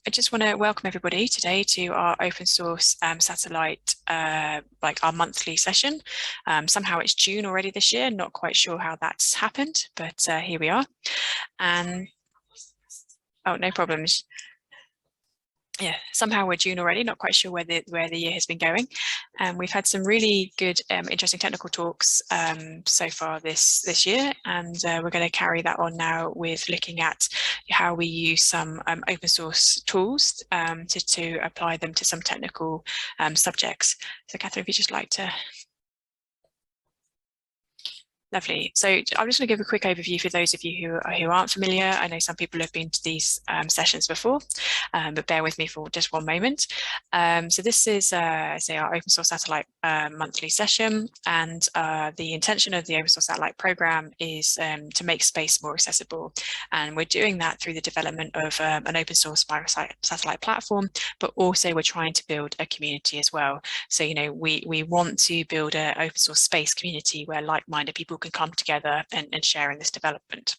I just want to welcome everybody today to our open source satellite, like our monthly session. Somehow it's June already this year, not quite sure how that's happened, but here we are. And oh, no problems. Yeah, somehow we're June already, not quite sure where the year has been going. And we've had some really good, interesting technical talks so far this year, and we're going to carry that on now with looking at how we use some open source tools to apply them to some technical subjects. So Kathryn, if you'd just like to. Lovely. So I'm just going to give a quick overview for those of you who aren't familiar. I know some people have been to these sessions before, but bear with me for just one moment. So this is, say, our open source satellite monthly session, and the intention of the open source satellite program is to make space more accessible. And we're doing that through the development of an open source satellite platform, but also we're trying to build a community as well. So, you know, we want to build an open source space community where like-minded people can come together and share in this development.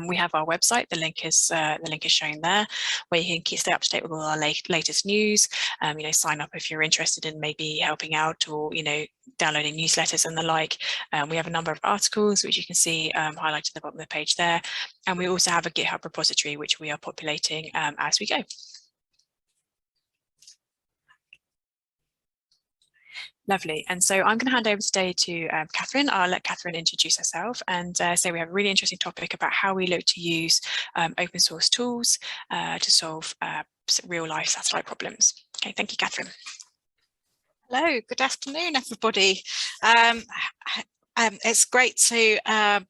We have our website. The link is shown there, where you can stay up to date with all our latest news. You know, sign up if you're interested in maybe helping out, or downloading newsletters and the like. We have a number of articles which you can see highlighted at the bottom of the page there, and we also have a GitHub repository which we are populating as we go. Lovely. And so I'm going to hand over today to Kathryn. I'll let Kathryn introduce herself and say we have a really interesting topic about how we look to use open source tools to solve real life satellite problems. Okay, thank you, Kathryn. Hello, good afternoon, everybody. It's great to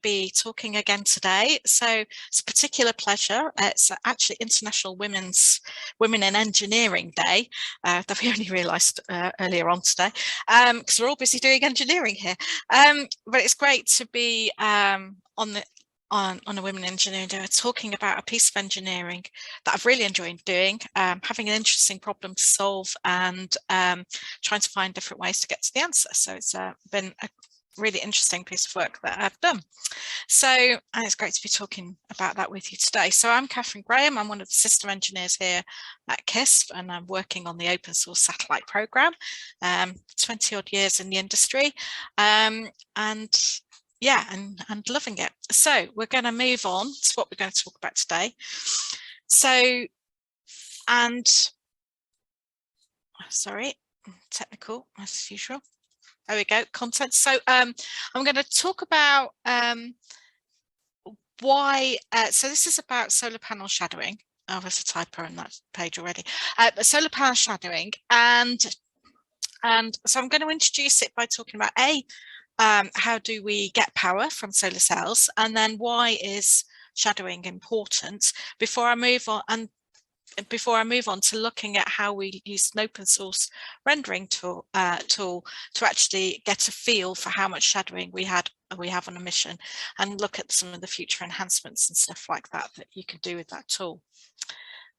be talking again today. So it's a particular pleasure. It's actually International Women in Engineering Day that we only realised earlier on today, because we're all busy doing engineering here. But it's great to be on a Women in Engineering Day, talking about a piece of engineering that I've really enjoyed doing, having an interesting problem to solve, and trying to find different ways to get to the answer. So it's been a really interesting piece of work that I've done. So it's great to be talking about that with you today. So I'm Kathryn Graham. I'm one of the system engineers here at KISPE, and I'm working on the open source satellite program, 20 odd years in the industry, and loving it. So we're going to move on to what we're going to talk about today. So, sorry, technical as usual. There we go, content. So I'm going to talk about why, so this is about solar panel shadowing. Oh, there's a typo on that page already. Solar panel shadowing, and so I'm going to introduce it by talking about how do we get power from solar cells, and then why is shadowing important, before I move on to looking at how we use an open source rendering tool to actually get a feel for how much shadowing we have on a mission, and look at some of the future enhancements and stuff like that you can do with that tool.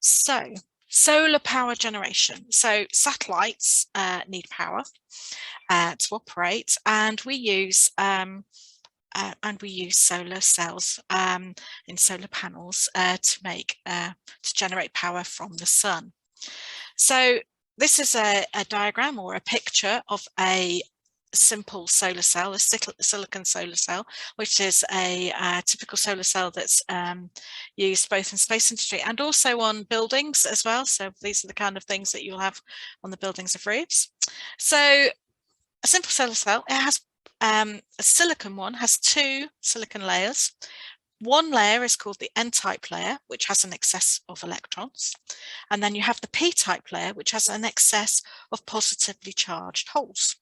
So solar power generation. So satellites need power to operate, and we use solar cells in solar panels to generate power from the sun. So this is a diagram or a picture of a simple solar cell, a silicon solar cell, which is a typical solar cell that's used both in space industry and also on buildings as well. So these are the kind of things that you'll have on the buildings of roofs. So a simple solar cell, it has a silicon one, has two silicon layers. One layer is called the N-type layer, which has an excess of electrons. And then you have the P-type layer, which has an excess of positively charged holes.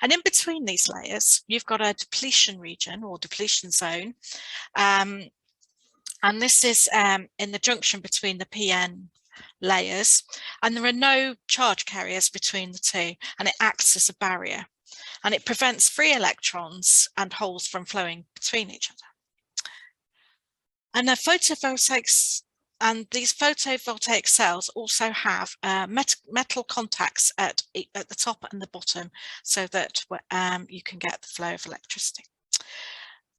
And in between these layers, you've got a depletion region or depletion zone. And this is in the junction between the PN layers. And there are no charge carriers between the two, and it acts as a barrier. And it prevents free electrons and holes from flowing between each other. And the photovoltaics, and these photovoltaic cells also have metal contacts at the top and the bottom, so that you can get the flow of electricity.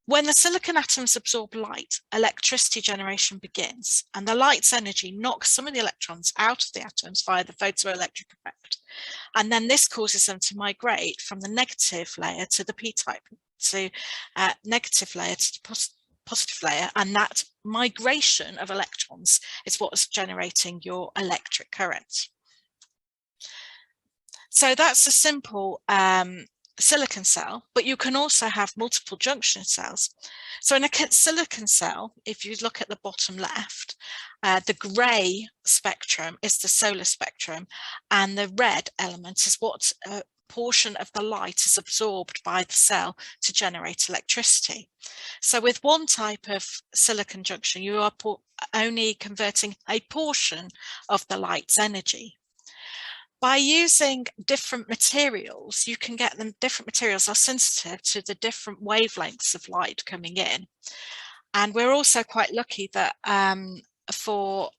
When the silicon atoms absorb light, electricity generation begins, and the light's energy knocks some of the electrons out of the atoms via the photoelectric effect. And then this causes them to migrate from the negative layer to the p-type, so negative layer to the positive layer, and that migration of electrons is what's generating your electric current. So that's a simple silicon cell, but you can also have multiple junction cells. So in a silicon cell, if you look at the bottom left, the grey spectrum is the solar spectrum, and the red element is what portion of the light is absorbed by the cell to generate electricity. So with one type of silicon junction, you are only converting a portion of the light's energy. By using different materials, you can get them, different materials are sensitive to the different wavelengths of light coming in. And we're also quite lucky that for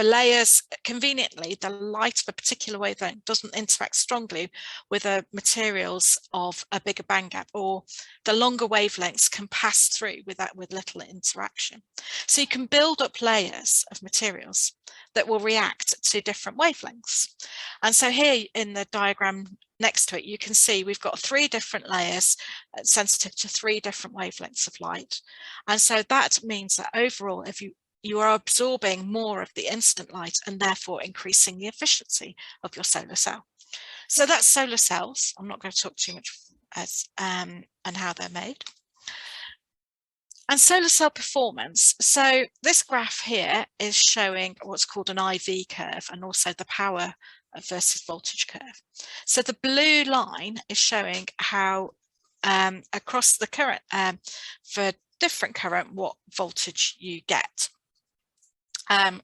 layers, conveniently, the light of a particular wavelength doesn't interact strongly with the materials of a bigger band gap, or the longer wavelengths can pass through with little interaction. So you can build up layers of materials that will react to different wavelengths. And so here in the diagram next to it, you can see we've got 3 different layers sensitive to 3 different wavelengths of light. And so that means that overall, if you are absorbing more of the incident light and therefore increasing the efficiency of your solar cell. So that's solar cells. I'm not going to talk too much and how they're made. And solar cell performance. So this graph here is showing what's called an IV curve, and also the power versus voltage curve. So the blue line is showing how across the current, for different current, what voltage you get.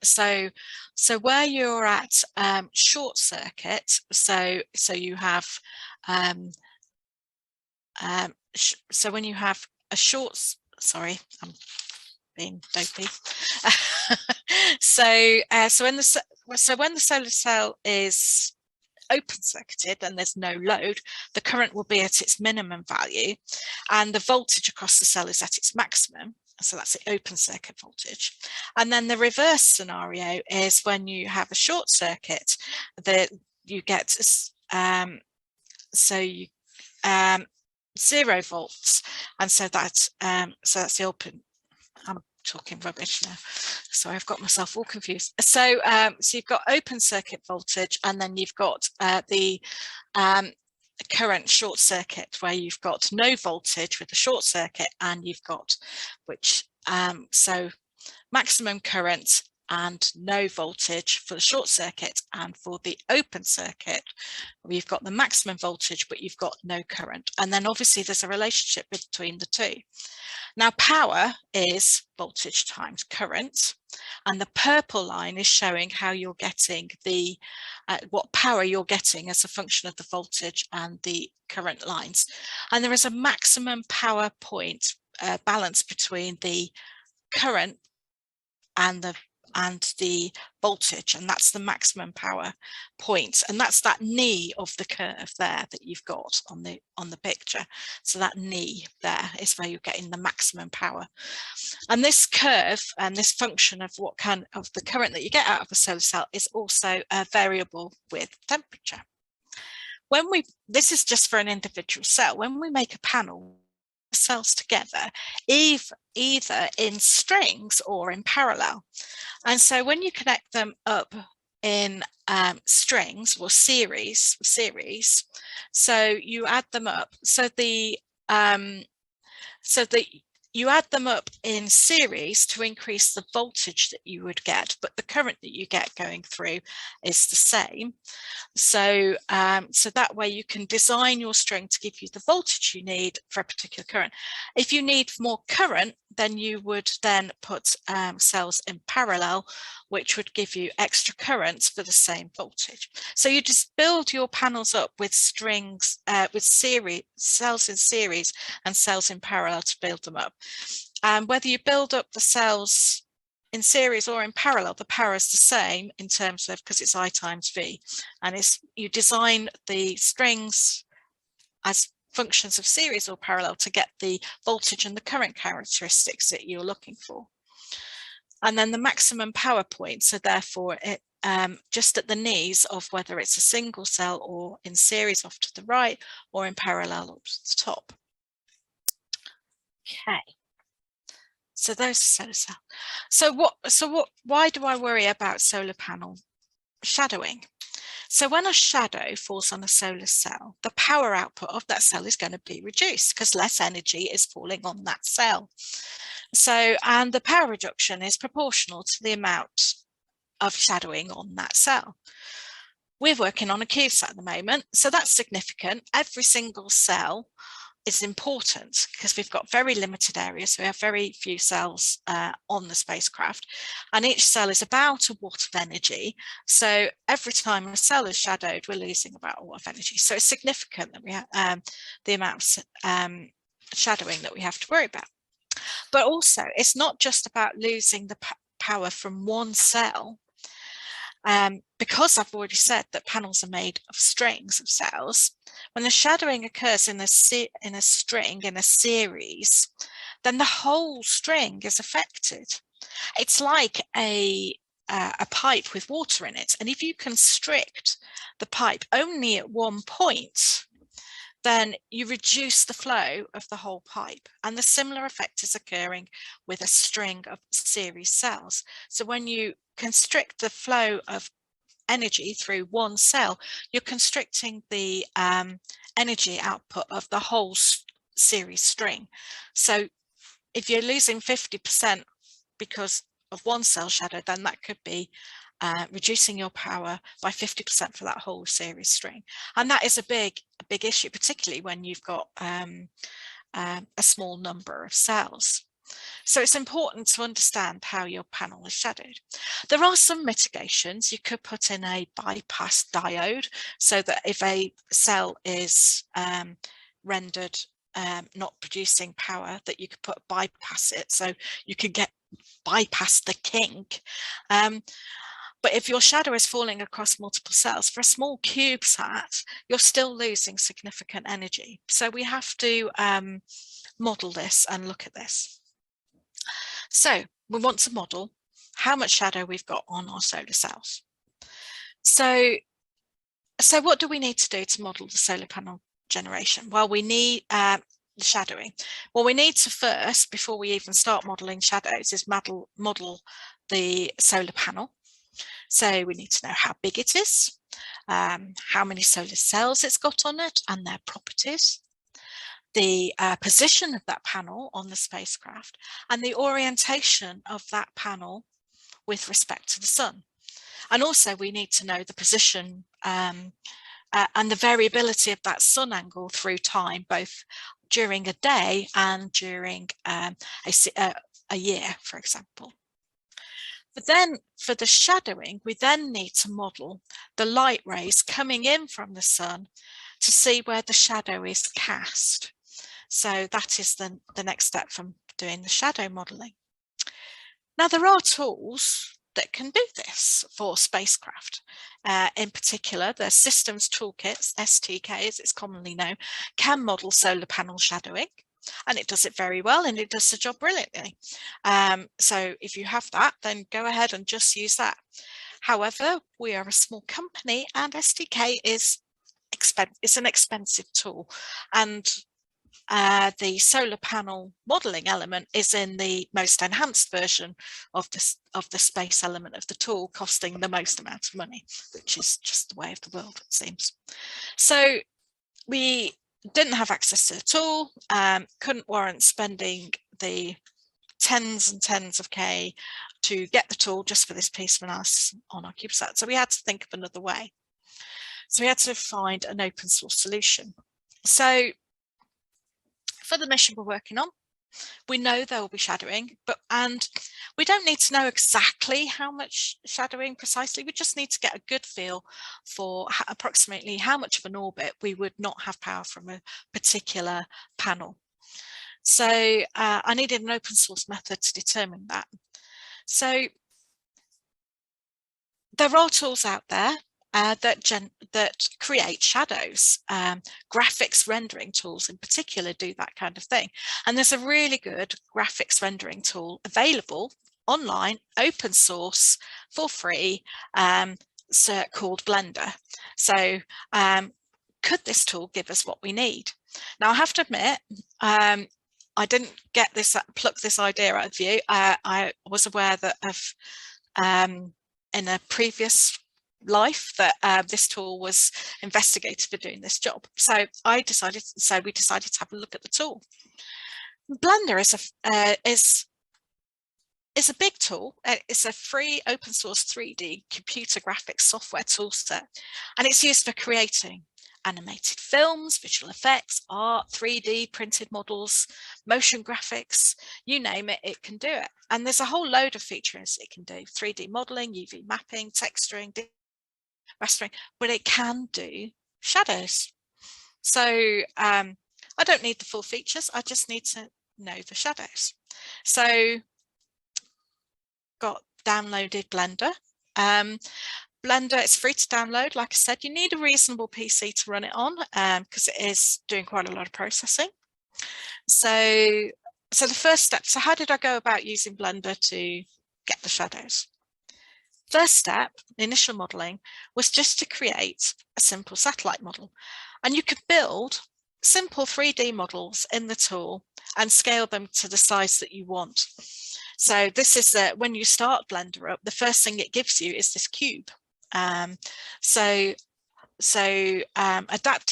So where you're at short circuit, so you have so when you have a short, sorry, I'm being dopey. So when the solar cell is open circuited and there's no load, the current will be at its minimum value, and the voltage across the cell is at its maximum. So that's the open circuit voltage. And then the reverse scenario is when you have a short circuit, that you get 0 volts, and so that's the open. I'm talking rubbish now, so I've got myself all confused. So you've got open circuit voltage, and then you've got the current short circuit, where you've got no voltage with the short circuit, and you've got so maximum current and no voltage for the short circuit, and for the open circuit we've got the maximum voltage but you've got no current. And then obviously there's a relationship between the two. Now power is voltage times current, and the purple line is showing how you're getting the what power you're getting as a function of the voltage and the current lines. And there is a maximum power point balance between the current and the voltage, and that's the maximum power point, and that's that knee of the curve there that you've got on the picture. So that knee there is where you're getting the maximum power. And this curve and this function of of the current that you get out of a solar cell is also variable with temperature. This is just for an individual cell. When we make a panel, cells together, either in strings or in parallel. And so when you connect them up in strings or series, so you add them up. You add them up in series to increase the voltage that you would get, but the current that you get going through is the same. So that way you can design your string to give you the voltage you need for a particular current. If you need more current, then you would then put cells in parallel, which would give you extra currents for the same voltage. So you just build your panels up with strings, with cells in series and cells in parallel to build them up. And whether you build up the cells in series or in parallel, the power is the same in terms of, because it's I times V, and you design the strings as functions of series or parallel to get the voltage and the current characteristics that you're looking for. And then the maximum power points are therefore just at the knees of whether it's a single cell or in series off to the right or in parallel up to the top. Okay. So those are solar cell. Why do I worry about solar panel shadowing? So when a shadow falls on a solar cell, the power output of that cell is going to be reduced because less energy is falling on that cell. So, and the power reduction is proportional to the amount of shadowing on that cell. We're working on a CubeSat at the moment, so that's significant. Every single cell is important because we've got very limited areas. So we have very few cells on the spacecraft, and each cell is about a watt of energy. So every time a cell is shadowed, we're losing about a watt of energy. So it's significant that we have the amount of shadowing that we have to worry about. But also, it's not just about losing the power from one cell. Because I've already said that panels are made of strings of cells, when the shadowing occurs in a string, in a series, then the whole string is affected. It's like a pipe with water in it, and if you constrict the pipe only at one point, then you reduce the flow of the whole pipe. And the similar effect is occurring with a string of series cells. So when you constrict the flow of energy through one cell, you're constricting the energy output of the whole series string. So if you're losing 50% because of one cell shadow, then that could be reducing your power by 50% for that whole series string. And that is a big issue, particularly when you've got a small number of cells. So it's important to understand how your panel is shadowed. There are some mitigations. You could put in a bypass diode so that if a cell is rendered not producing power, that you could bypass it, so you could bypass the kink. But if your shadow is falling across multiple cells, for a small CubeSat, you're still losing significant energy. So we have to model this and look at this. So we want to model how much shadow we've got on our solar cells. So what do we need to do to model the solar panel generation? Well, we need shadowing. Well, we need to first, before we even start modeling shadows, is model the solar panel. So we need to know how big it is, how many solar cells it's got on it and their properties, the position of that panel on the spacecraft, and the orientation of that panel with respect to the sun. And also we need to know the position and the variability of that sun angle through time, both during a day and during a year, for example. But then for the shadowing, we then need to model the light rays coming in from the sun to see where the shadow is cast. So that is the next step from doing the shadow modeling. Now, there are tools that can do this for spacecraft. In particular, the Systems Toolkits, STK as it's commonly known, can model solar panel shadowing. And it does it very well, and it does the job brilliantly. So if you have that, then go ahead and just use that. However, we are a small company, and STK is an expensive tool, and the solar panel modeling element is in the most enhanced version of the space element of the tool, costing the most amount of money, which is just the way of the world, it seems. So we didn't have access to the tool, couldn't warrant spending the tens and tens of K to get the tool just for this piece of analysis on our CubeSat. So we had to think of another way. So we had to find an open source solution. So for the mission we're working on, we know there will be shadowing, and we don't need to know exactly how much shadowing precisely. We just need to get a good feel for approximately how much of an orbit we would not have power from a particular panel. So I needed an open source method to determine that. So there are tools out there. that create shadows. Graphics rendering tools in particular do that kind of thing. And there's a really good graphics rendering tool available online, open source, for free, called Blender. So could this tool give us what we need? Now, I have to admit, I didn't pluck this idea out of you. I was aware that in a previous life that this tool was investigated for doing this job. So we decided to have a look at the tool. Blender is a big tool. It's a free open source 3D computer graphics software toolset, and it's used for creating animated films, visual effects, art, 3D printed models, motion graphics, you name it, it can do it. And there's a whole load of features it can do: 3D modeling, UV mapping, texturing, rastering, but it can do shadows. So I don't need the full features, I just need to know the shadows. So got downloaded Blender. Blender is free to download. Like I said, you need a reasonable PC to run it on because it is doing quite a lot of processing. So the first step, so how did I go about using Blender to get the shadows? First step, the initial modeling, was just to create a simple satellite model. And you could build simple 3D models in the tool and scale them to the size that you want. So this is when you start Blender up, the first thing it gives you is this cube. Adapted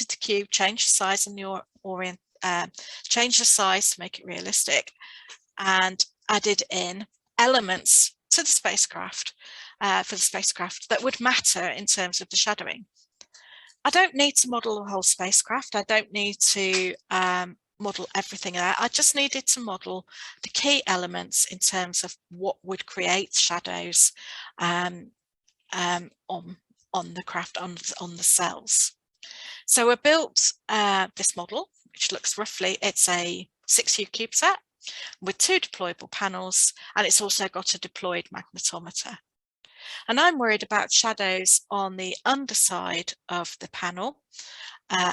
to cube, change the size and your change the size to make it realistic, and added in elements to the spacecraft for the spacecraft that would matter in terms of the shadowing. I don't need to model the whole spacecraft. I don't need to model everything there. I just needed to model the key elements in terms of what would create shadows on the craft, on the cells. So I built this model, which looks roughly, it's a 6U CubeSat with 2 deployable panels, and it's also got a deployed magnetometer. And I'm worried about shadows on the underside of the panel,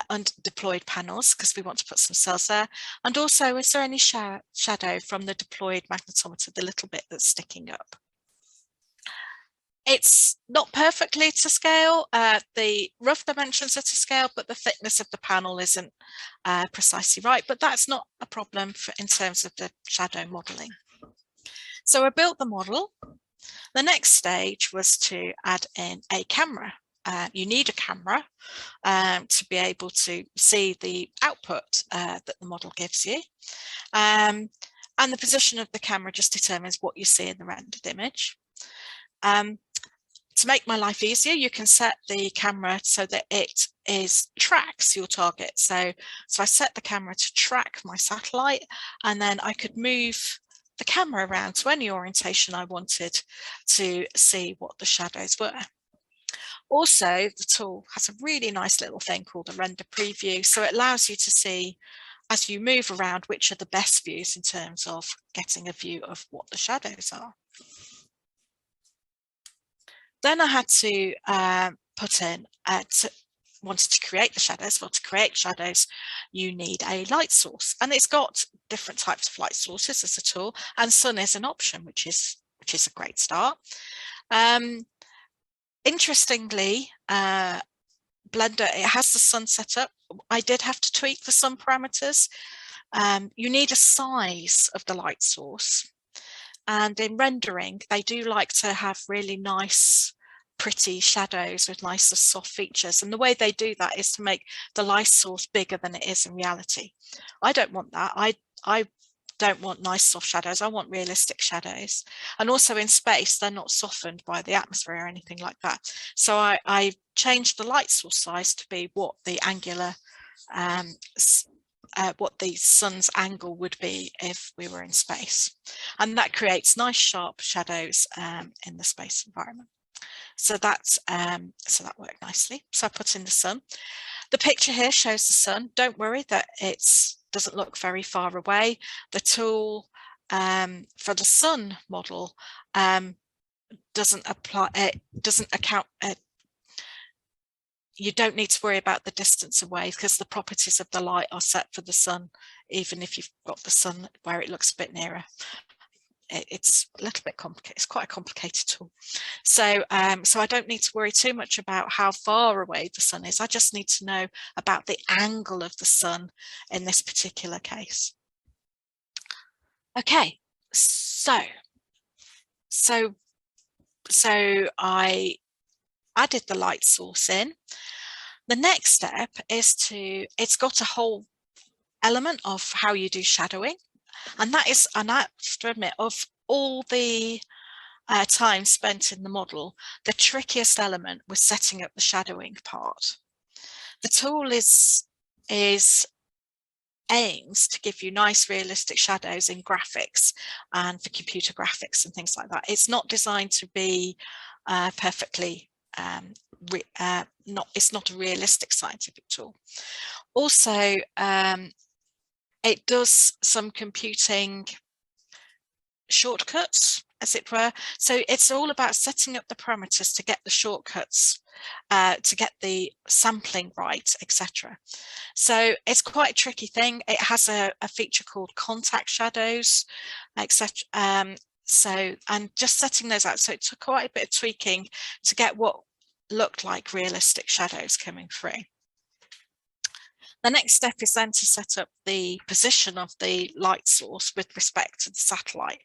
and deployed panels, because we want to put some cells there. And also, is there any shadow from the deployed magnetometer, the little bit that's sticking up? It's not perfectly to scale. The rough dimensions are to scale, but the thickness of the panel isn't precisely right. But that's not a problem in terms of the shadow modeling. So I built the model. The next stage was to add in a camera. You need a camera to be able to see the output that the model gives you. And the position of the camera just determines what you see in the rendered image. To make my life easier, you can set the camera so that it tracks your target. So I set the camera to track my satellite, and then I could move the camera around to any orientation I wanted to see what the shadows were. Also, the tool has a really nice little thing called a render preview. So it allows you to see, as you move around, which are the best views in terms of getting a view of what the shadows are. Then I had to put in, wanted to create the shadows. Well, to create shadows, you need a light source, and it's got different types of light sources as a tool, and sun is an option, which is a great start. Interestingly, Blender, it has the sun set up. I did have to tweak the sun parameters. You need a size of the light source. And in rendering, they do like to have really nice, pretty shadows with nice soft features. And the way they do that is to make the light source bigger than it is in reality. I don't want that. I don't want nice soft shadows. I want realistic shadows. And also in space, they're not softened by the atmosphere or anything like that. So I changed the light source size to be what the angular, what the sun's angle would be if we were in space. And that creates nice sharp shadows in the space environment. So that worked nicely. So I put in the sun. The picture here shows the sun. Don't worry that it doesn't look very far away. The tool for the sun model doesn't you don't need to worry about the distance away because the properties of the light are set for the sun, even if you've got the sun where it looks a bit nearer. It's a little bit complicated. It's quite a complicated tool. So, so I don't need to worry too much about how far away the sun is. I just need to know about the angle of the sun in this particular case. Okay, so I added the light source in. The next step is it's got a whole element of how you do shadowing. And that is, and I have to admit, of all the time spent in the model, the trickiest element was setting up the shadowing part. The tool aims to give you nice realistic shadows in graphics and for computer graphics and things like that. It's not designed to be perfectly, it's not a realistic scientific tool. Also, it does some computing shortcuts, as it were. So it's all about setting up the parameters to get the shortcuts, to get the sampling right, etc. So it's quite a tricky thing. It has a feature called contact shadows, etc. So, and just setting those out. So it took quite a bit of tweaking to get what looked like realistic shadows coming through. The next step is then to set up the position of the light source with respect to the satellite.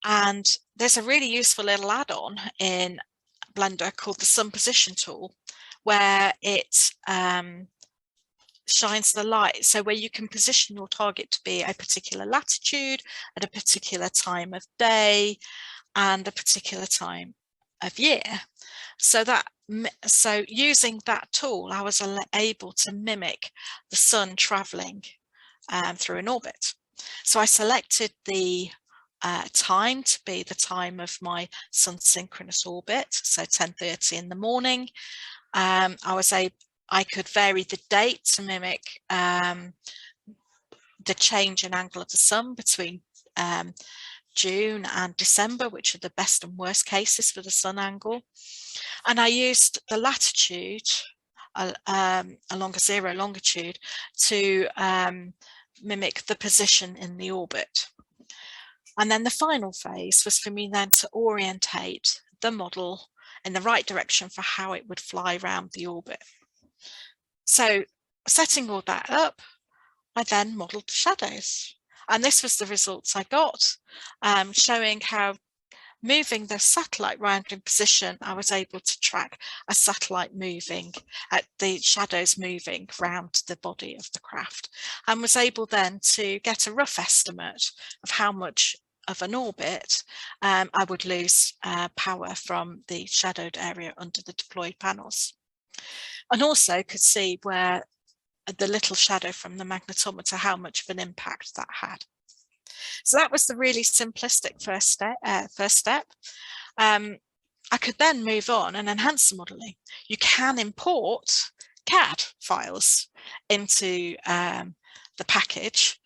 And there's a really useful little add-on in Blender called the Sun Position tool, where it shines the light. So where you can position your target to be a particular latitude at a particular time of day and a particular time of year. So using that tool, I was able to mimic the sun traveling through an orbit. So I selected the time to be the time of my sun synchronous orbit, so 10:30 in the morning. I could vary the date to mimic the change in angle of the sun between June and December, which are the best and worst cases for the sun angle. And I used the latitude along a zero longitude to mimic the position in the orbit. And then the final phase was for me then to orientate the model in the right direction for how it would fly around the orbit. So setting all that up, I then modeled the shadows. And this was the results I got, showing how moving the satellite round in position, I was able to track a satellite moving, the shadows moving around the body of the craft, and was able then to get a rough estimate of how much of an orbit I would lose power from the shadowed area under the deployed panels. And also could see where the little shadow from the magnetometer, how much of an impact that had. So that was the really simplistic first step. I could then move on and enhance the modelling. You can import CAD files into the package.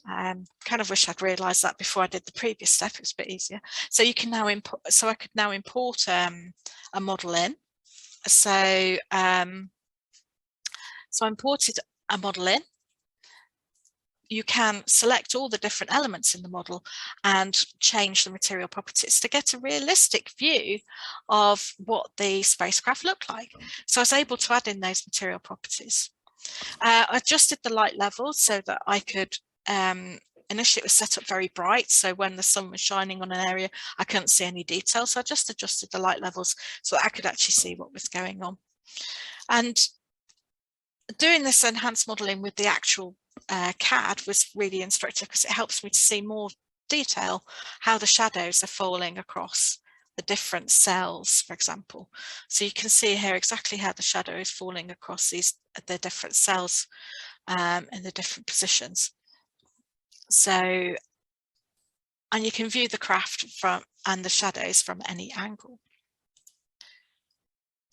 Kind of wish I'd realised that before I did the previous step. It was a bit easier. So you can now import. So I could now import a model in. So so I imported a model in. You can select all the different elements in the model and change the material properties to get a realistic view of what the spacecraft looked like. So I was able to add in those material properties. I adjusted the light level so that I could, initially it was set up very bright, so when the sun was shining on an area, I couldn't see any detail. So I just adjusted the light levels so that I could actually see what was going on. And doing this enhanced modelling with the actual CAD was really instructive because it helps me to see more detail how the shadows are falling across the different cells, for example. So you can see here exactly how the shadow is falling across the different cells in the different positions. So, and you can view the craft and the shadows from any angle.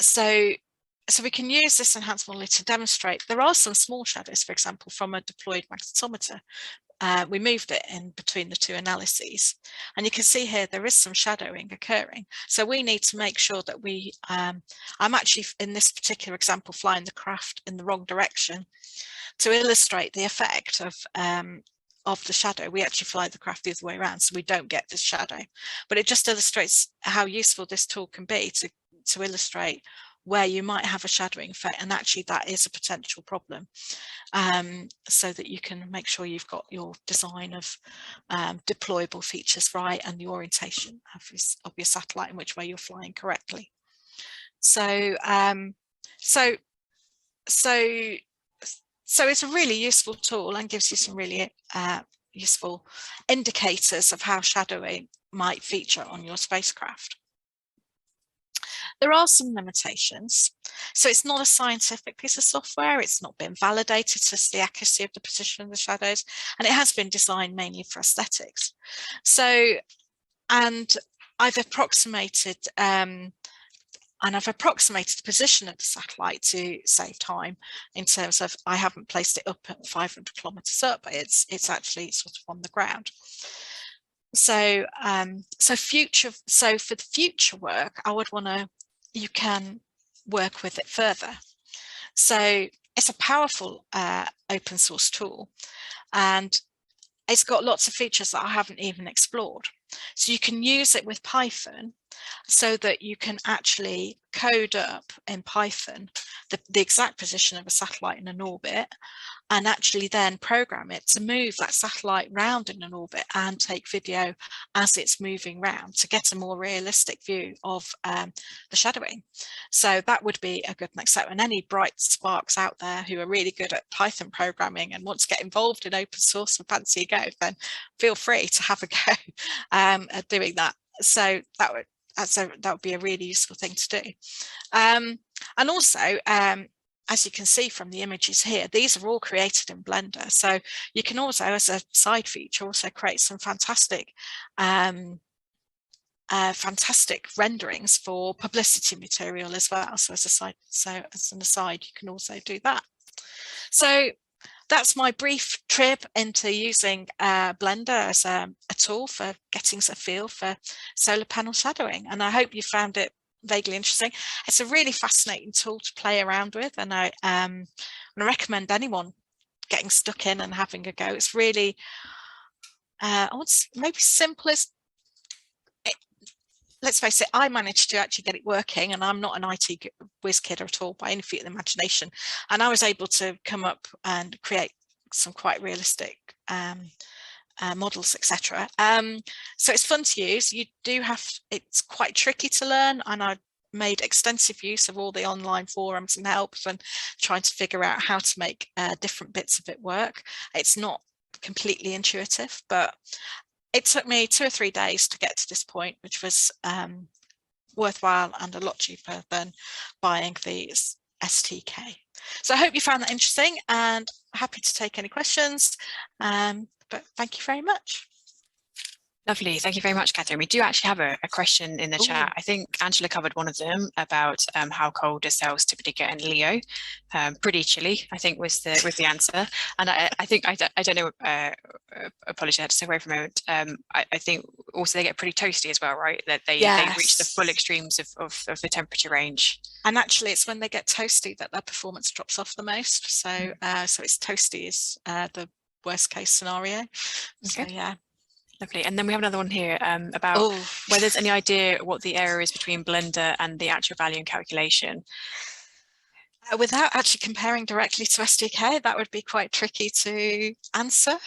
So we can use this enhanced modelling to demonstrate there are some small shadows, for example, from a deployed magnetometer, we moved it in between the two analyses, and you can see here there is some shadowing occurring. So we need to make sure that we, I'm actually in this particular example flying the craft in the wrong direction to illustrate the effect of the shadow. We actually fly the craft the other way around, so we don't get this shadow, but it just illustrates how useful this tool can be to illustrate where you might have a shadowing effect, and actually that is a potential problem, so that you can make sure you've got your design of deployable features right and the orientation of your satellite in which way you're flying correctly. So so it's a really useful tool and gives you some really useful indicators of how shadowing might feature on your spacecraft. There are some limitations. So it's not a scientific piece of software. It's not been validated to test the accuracy of the position of the shadows, and it has been designed mainly for aesthetics. So, and I've approximated the position of the satellite to save time, in terms of I haven't placed it up at 500 kilometers up, but it's actually sort of on the ground. So so for the future work, I would want to, you can work with it further. So it's a powerful open source tool, and it's got lots of features that I haven't even explored. So you can use it with Python, so that you can actually code up in Python the exact position of a satellite in an orbit, and actually then program it to move that satellite round in an orbit and take video as it's moving round to get a more realistic view of the shadowing. So that would be a good next step. And any bright sparks out there who are really good at Python programming and want to get involved in open source and fancy a go, then feel free to have a go at doing that. So that would be a really useful thing to do. And also, as you can see from the images here, these are all created in Blender. So you can also, as a side feature, also create some fantastic fantastic renderings for publicity material as well. So as an aside, you can also do that. So that's my brief trip into using Blender as a tool for getting a feel for solar panel shadowing, and I hope you found it vaguely interesting. It's a really fascinating tool to play around with, and I recommend anyone getting stuck in and having a go. It's really maybe simplest. Let's face it, I managed to actually get it working, and I'm not an IT whiz kid at all by any feat of the imagination, and I was able to come up and create some quite realistic models, etc. So it's fun to use. It's quite tricky to learn, and I made extensive use of all the online forums and helps and trying to figure out how to make different bits of it work. It's not completely intuitive, but it took me 2 or 3 days to get to this point, which was worthwhile and a lot cheaper than buying the STK. So I hope you found that interesting, and happy to take any questions. But thank you very much. Lovely. Thank you very much, Kathryn. We do actually have a question in the chat. I think Angela covered one of them about how cold do cells typically get in LEO. Pretty chilly, I think, was the answer. And I think, I don't know, apologies, I had to stay away for a moment. I think also they get pretty toasty as well, right? That they reach the full extremes of the temperature range. And actually, it's when they get toasty that their performance drops off the most. So so it's toasty is the worst case scenario. So okay. yeah. Lovely. And then we have another one here about whether there's any idea what the error is between Blender and the actual value and calculation. Without actually comparing directly to SDK, that would be quite tricky to answer.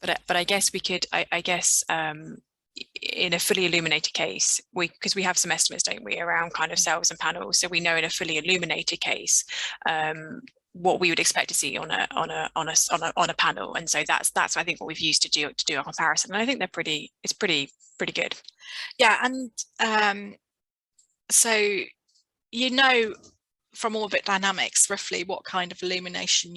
But I guess we could, I guess, in a fully illuminated case, because we have some estimates, don't we, around kind of cells and panels. So we know in a fully illuminated case, what we would expect to see on a panel, and so that's I think what we've used to do a comparison, and I think it's pretty good. Yeah, and so from orbit dynamics roughly what kind of illumination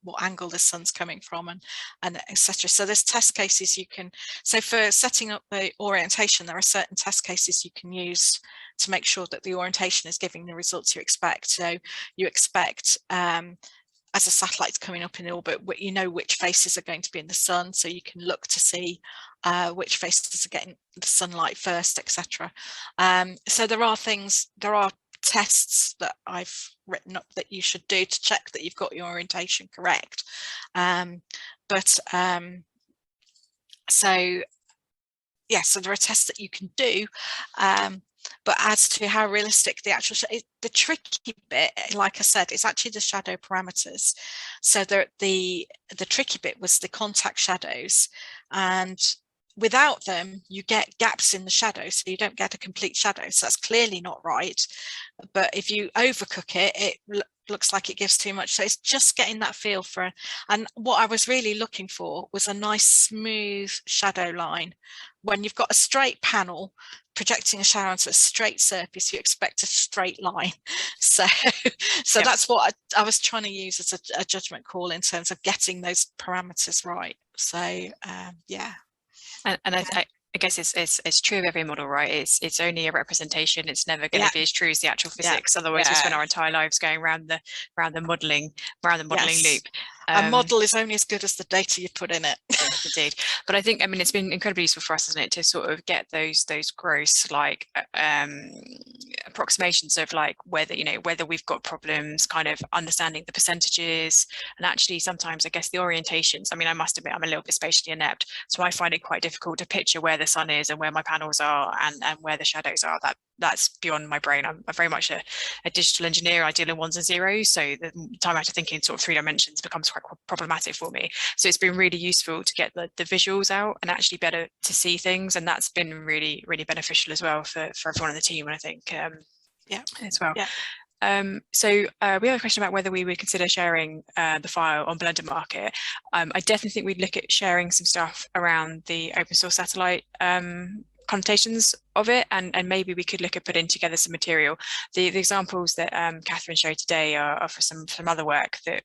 what angle the sun's coming from, and etc. So there's test cases you can, so for setting up the orientation, there are certain test cases you can use to make sure that the orientation is giving the results you expect. So you expect as a satellite's coming up in orbit, you know which faces are going to be in the sun, so you can look to see which faces are getting the sunlight first, etc. So there are tests that I've written up that you should do to check that you've got your orientation correct. So yeah, so there are tests that you can do, but as to how realistic the actual the tricky bit, like I said, it's actually the shadow parameters. So the tricky bit was the contact shadows, and without them you get gaps in the shadow, so you don't get a complete shadow. So that's clearly not right. But if you overcook it, it looks like it gives too much. So it's just getting that feel for, and what I was really looking for was a nice smooth shadow line. When you've got a straight panel projecting a shadow onto a straight surface, you expect a straight line. So yep. That's what I was trying to use as a judgment call in terms of getting those parameters right. So yeah. And I guess it's true of every model, right? It's only a representation. It's never going to be as true as the actual physics. Otherwise, we spend our entire lives going around the modeling loop. A model is only as good as the data you put in it. Indeed. But I think, I mean, it's been incredibly useful for us, isn't it, to sort of get those gross like approximations of like whether we've got problems, kind of understanding the percentages, and actually sometimes I guess the orientations. I mean, I must admit I'm a little bit spatially inept, so I find it quite difficult to picture where the sun is and where my panels are and where the shadows are. That's beyond my brain. I'm very much a digital engineer. I deal in ones and zeros, so the time I have to think in sort of 3 dimensions becomes quite problematic for me. So it's been really useful to get the visuals out and actually better to see things, and that's been really, really beneficial as well for everyone on the team, and I think as well. So we have a question about whether we would consider sharing the file on Blender Market. I definitely think we'd look at sharing some stuff around the open source satellite connotations of it, and maybe we could look at putting together some material. The examples that Kathryn showed today are for some other work that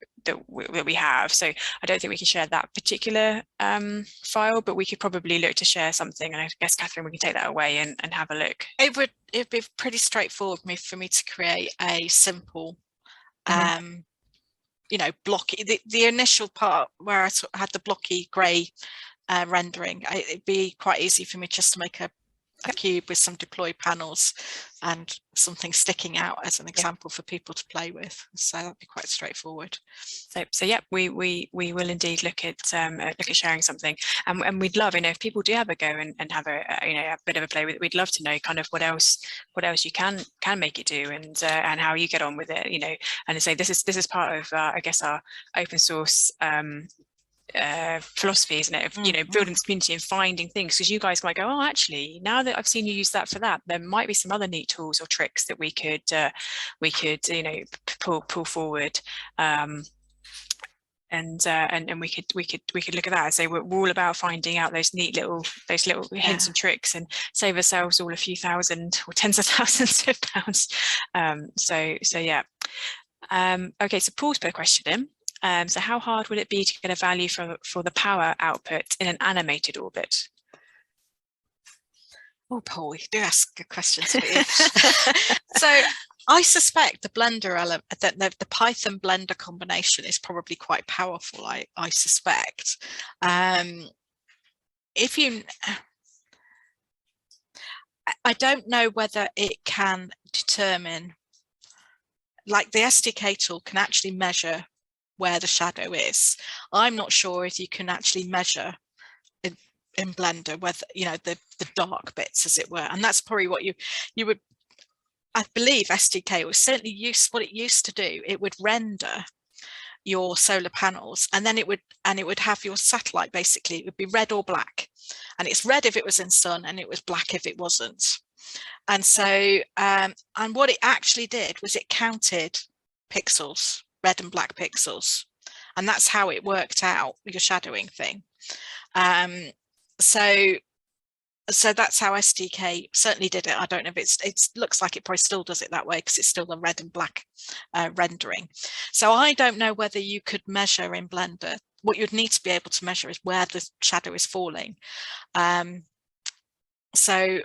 we have. So I don't think we can share that particular file, but we could probably look to share something. And I guess, Kathryn, we can take that away and have a look. It'd be pretty straightforward for me to create a simple blocky, the initial part where I had the blocky grey rendering. It'd be quite easy for me just to make a cube with some deployed panels and something sticking out as an example for people to play with. So that'd be quite straightforward. So yeah, we will indeed look at sharing something, and we'd love, if people do have a go and have a bit of a play with it, we'd love to know kind of what else you can make it do, and how you get on with it, and say this is part of I guess our open source philosophy, isn't it, of building this community and finding things, because you guys might go, oh, actually, now that I've seen you use that for that, there might be some other neat tools or tricks that we could pull forward, and we could look at that and say we're all about finding out those little hints and tricks, and save ourselves all a few thousand or tens of thousands of pounds. So yeah. Okay, so Paul's put a question in. So how hard would it be to get a value for the power output in an animated orbit? Oh, Paul, you do ask good questions. So I suspect the Blender element, the Python Blender combination is probably quite powerful. I suspect. I don't know whether it can determine, like the SDK tool can actually measure where the shadow is. I'm not sure if you can actually measure in Blender whether the dark bits, as it were, and that's probably what you would. I believe SDK was certainly what it used to do. It would render your solar panels, and then it would have your satellite. Basically, it would be red or black, and it's red if it was in sun, and it was black if it wasn't. And so, and what it actually did was it counted pixels, red and black pixels, and that's how it worked out your shadowing thing. So that's how SDK certainly did it. I don't know if it looks like it probably still does it that way, because it's still the red and black rendering. So I don't know whether you could measure in Blender. What you'd need to be able to measure is where the shadow is falling. So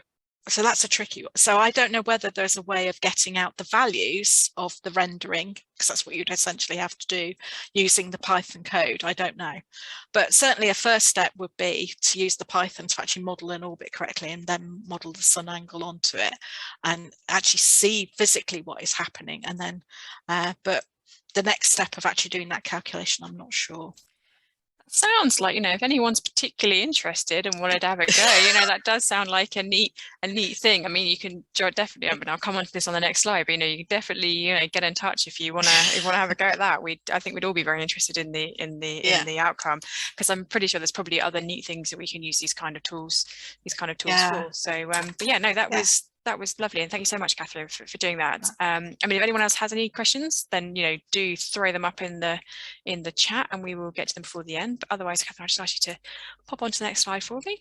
So that's a tricky one. So I don't know whether there's a way of getting out the values of the rendering, because that's what you'd essentially have to do using the Python code. I don't know. But certainly a first step would be to use the Python to actually model an orbit correctly and then model the sun angle onto it and actually see physically what is happening. And then, but the next step of actually doing that calculation, I'm not sure. Sounds like, if anyone's particularly interested and wanted to have a go, that does sound like a neat thing. I mean, you can definitely, I mean, I'll come on to this on the next slide, but you can definitely, get in touch if you wanna have a go at that. I think we'd all be very interested in the outcome, because I'm pretty sure there's probably other neat things that we can use these kind of tools for. So but yeah, no, that was lovely, and thank you so much, Kathryn, for doing that. I mean, if anyone else has any questions, then do throw them up in the chat, and we will get to them before the end. But otherwise, Kathryn, I'll just ask you to pop on to the next slide for me.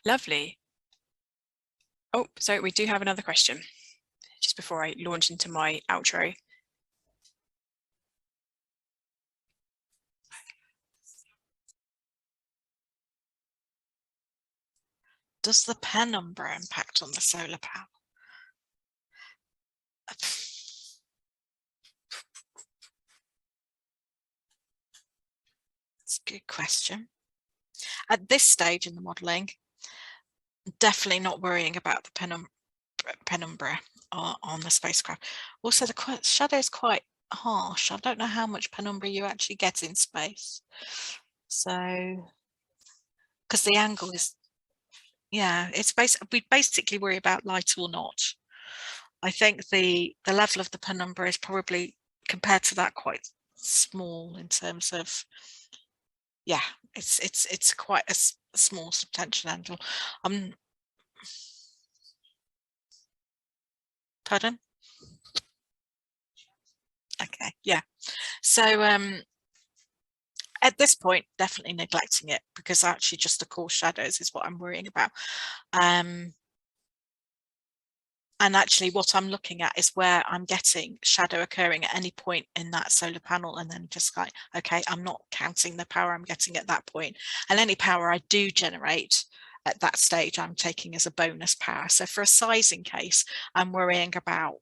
Lovely. Oh, so we do have another question just before I launch into my outro. Does the penumbra impact on the solar panel? That's a good question. At this stage in the modelling, definitely not worrying about the penumbra on the spacecraft. Also, the shadow is quite harsh. I don't know how much penumbra you actually get in space. So, because the angle is, yeah, we basically worry about light or not. I think the level of the penumbra is probably, compared to that, quite small in terms of, yeah, it's quite a small substantial angle. Pardon? Okay, yeah. So at this point, definitely neglecting it, because actually just the core shadows is what I'm worrying about. And actually what I'm looking at is where I'm getting shadow occurring at any point in that solar panel, and then just like, okay, I'm not counting the power I'm getting at that point. And any power I do generate at that stage, I'm taking as a bonus power. So for a sizing case, I'm worrying about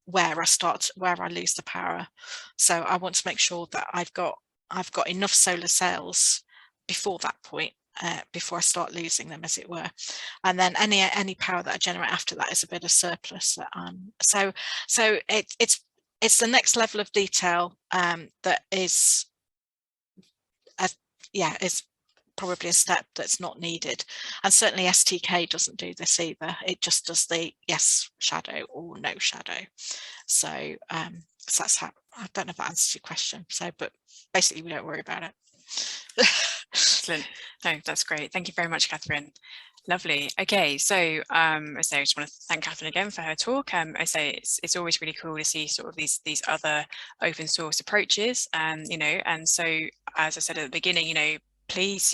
where I lose the power. So I want to make sure that I've got enough solar cells before that point, before I start losing them, as it were. And then any power that I generate after that is a bit of surplus. So it's the next level of detail that is, is probably a step that's not needed. And certainly STK doesn't do this either. It just does the yes shadow or no shadow. So so that's how, I don't know if that answers your question. So, but basically we don't worry about it. Excellent. No, that's great. Thank you very much, Kathryn. Lovely. Okay, so I just want to thank Kathryn again for her talk. I say it's always really cool to see sort of these other open source approaches, and and so as I said at the beginning, please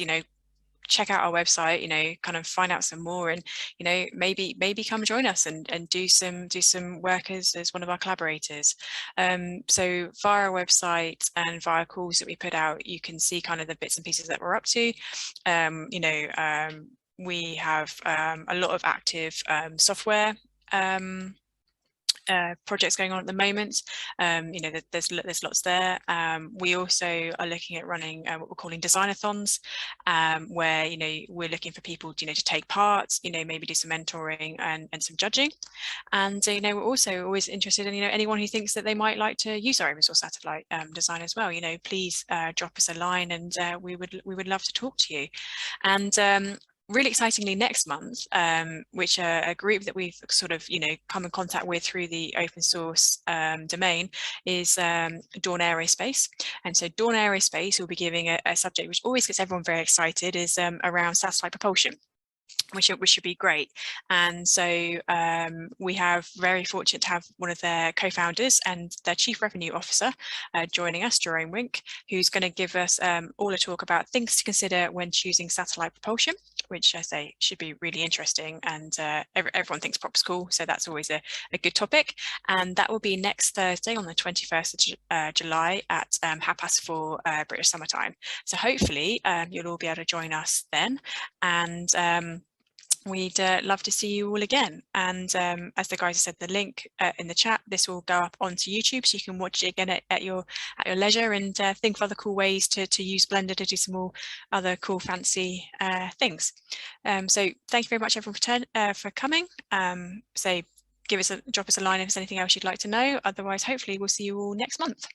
check out our website, kind of find out some more, and maybe come join us and do some work as one of our collaborators. So via our website and via calls that we put out, you can see kind of the bits and pieces that we're up to. We have a lot of active software projects going on at the moment. There's lots there. We also are looking at running what we're calling designathons, where we're looking for people to take part, maybe do some mentoring and some judging. And we're also always interested in anyone who thinks that they might like to use our open source satellite design as well. Please drop us a line, and we would love to talk to you. And really excitingly, next month, which a group that we've sort of come in contact with through the open source domain is Dawn Aerospace. And so Dawn Aerospace will be giving a subject which always gets everyone very excited, is around satellite propulsion, which should be great. And so we have very fortunate to have one of their co-founders and their chief revenue officer joining us, Jerome Wink, who's going to give us all a talk about things to consider when choosing satellite propulsion, which I say should be really interesting, and everyone thinks prop school, so that's always a good topic. And that will be next Thursday on the 21st of July at 4:30 British Summer Time. So hopefully you'll all be able to join us then, and we'd love to see you all again. And as the guys said, the link in the chat, this will go up onto YouTube, so you can watch it again at your leisure, and think of other cool ways to use Blender to do some more other cool fancy things. So thank you very much everyone for coming. Drop us a line if there's anything else you'd like to know. Otherwise, hopefully we'll see you all next month.